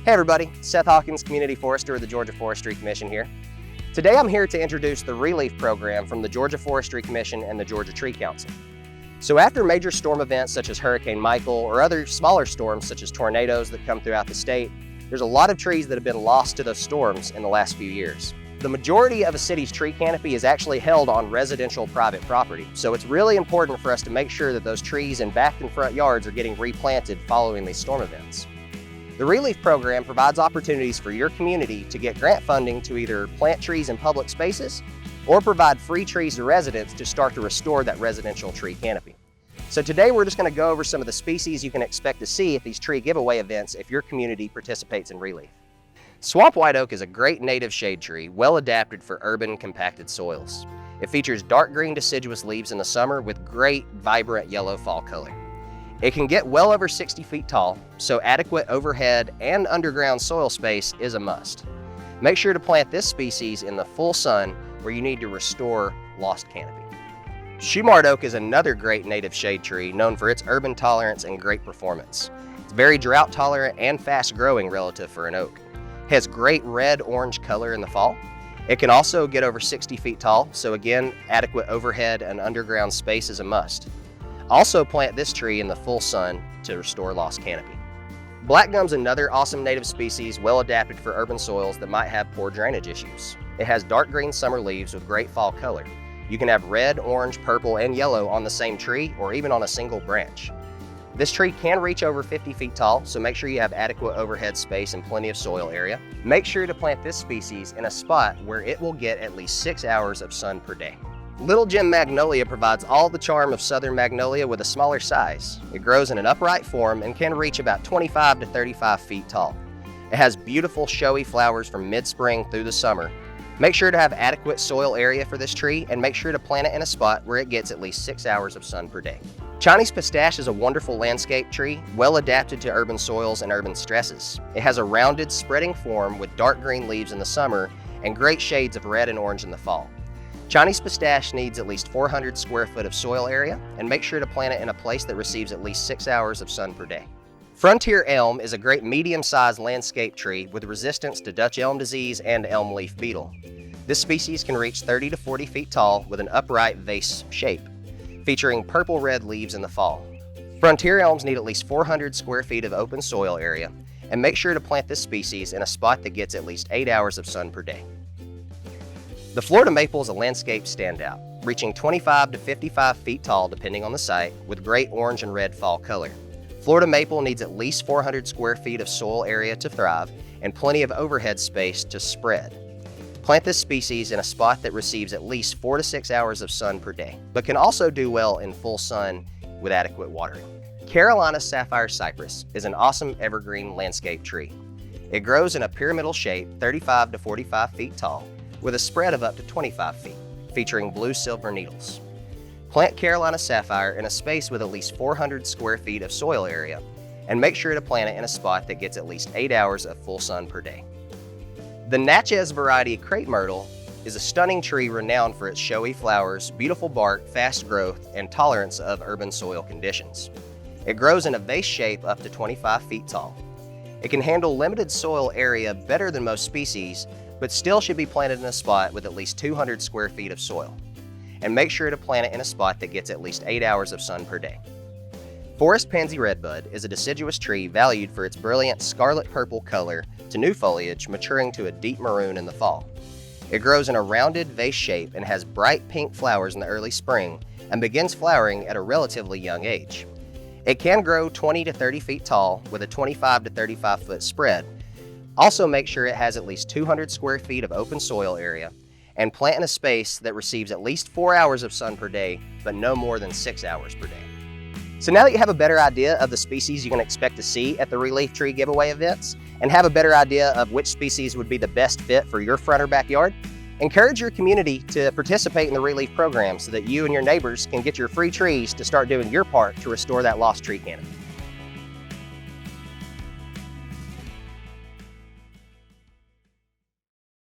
Hey everybody, Seth Hawkins, Community Forester of the Georgia Forestry Commission here. Today I'm here to introduce the ReLeaf program from the Georgia Forestry Commission and the Georgia Tree Council. So after major storm events such as Hurricane Michael or other smaller storms such as tornadoes that come throughout the state, there's a lot of trees that have been lost to those storms in the last few years. The majority of a city's tree canopy is actually held on residential private property, so it's really important for us to make sure that those trees in back and front yards are getting replanted following these storm events. The ReLeaf program provides opportunities for your community to get grant funding to either plant trees in public spaces or provide free trees to residents to start to restore that residential tree canopy. So today we're just going to go over some of the species you can expect to see at these tree giveaway events if your community participates in ReLeaf. Swamp white oak is a great native shade tree, well adapted for urban compacted soils. It features dark green deciduous leaves in the summer with great vibrant yellow fall color. It can get well over 60 feet tall, so adequate overhead and underground soil space is a must. Make sure to plant this species in the full sun where you need to restore lost canopy. Shumar Oak is another great native shade tree known for its urban tolerance and great performance. It's very drought tolerant and fast growing relative for an oak. It has great red-orange color in the fall. It can also get over 60 feet tall, so again, adequate overhead and underground space is a must. Also plant this tree in the full sun to restore lost canopy. Blackgum's another awesome native species well adapted for urban soils that might have poor drainage issues. It has dark green summer leaves with great fall color. You can have red, orange, purple, and yellow on the same tree or even on a single branch. This tree can reach over 50 feet tall, so make sure you have adequate overhead space and plenty of soil area. Make sure to plant this species in a spot where it will get at least 6 hours of sun per day. Little Gem Magnolia provides all the charm of southern magnolia with a smaller size. It grows in an upright form and can reach about 25 to 35 feet tall. It has beautiful showy flowers from mid-spring through the summer. Make sure to have adequate soil area for this tree and make sure to plant it in a spot where it gets at least 6 hours of sun per day. Chinese Pistache is a wonderful landscape tree, well adapted to urban soils and urban stresses. It has a rounded, spreading form with dark green leaves in the summer and great shades of red and orange in the fall. Chinese Pistache needs at least 400 square foot of soil area, and make sure to plant it in a place that receives at least 6 hours of sun per day. Frontier elm is a great medium-sized landscape tree with resistance to Dutch elm disease and elm leaf beetle. This species can reach 30 to 40 feet tall with an upright vase shape, featuring purple-red leaves in the fall. Frontier elms need at least 400 square feet of open soil area, and make sure to plant this species in a spot that gets at least 8 hours of sun per day. The Florida maple is a landscape standout, reaching 25 to 55 feet tall depending on the site, with great orange and red fall color. Florida maple needs at least 400 square feet of soil area to thrive and plenty of overhead space to spread. Plant this species in a spot that receives at least 4 to 6 hours of sun per day, but can also do well in full sun with adequate watering. Carolina Sapphire Cypress is an awesome evergreen landscape tree. It grows in a pyramidal shape 35 to 45 feet tall, with a spread of up to 25 feet, featuring blue-silver needles. Plant Carolina Sapphire in a space with at least 400 square feet of soil area, and make sure to plant it in a spot that gets at least 8 hours of full sun per day. The Natchez variety Crepe Myrtle is a stunning tree renowned for its showy flowers, beautiful bark, fast growth, and tolerance of urban soil conditions. It grows in a vase shape up to 25 feet tall. It can handle limited soil area better than most species, but still should be planted in a spot with at least 200 square feet of soil. And make sure to plant it in a spot that gets at least 8 hours of sun per day. Forest Pansy Redbud is a deciduous tree valued for its brilliant scarlet-purple color to new foliage maturing to a deep maroon in the fall. It grows in a rounded vase shape and has bright pink flowers in the early spring and begins flowering at a relatively young age. It can grow 20 to 30 feet tall with a 25 to 35 foot spread. Also make sure it has at least 200 square feet of open soil area and plant in a space that receives at least 4 hours of sun per day, but no more than 6 hours per day. So now that you have a better idea of the species you can expect to see at the ReLeaf tree giveaway events and have a better idea of which species would be the best fit for your front or backyard, encourage your community to participate in the ReLeaf program so that you and your neighbors can get your free trees to start doing your part to restore that lost tree canopy.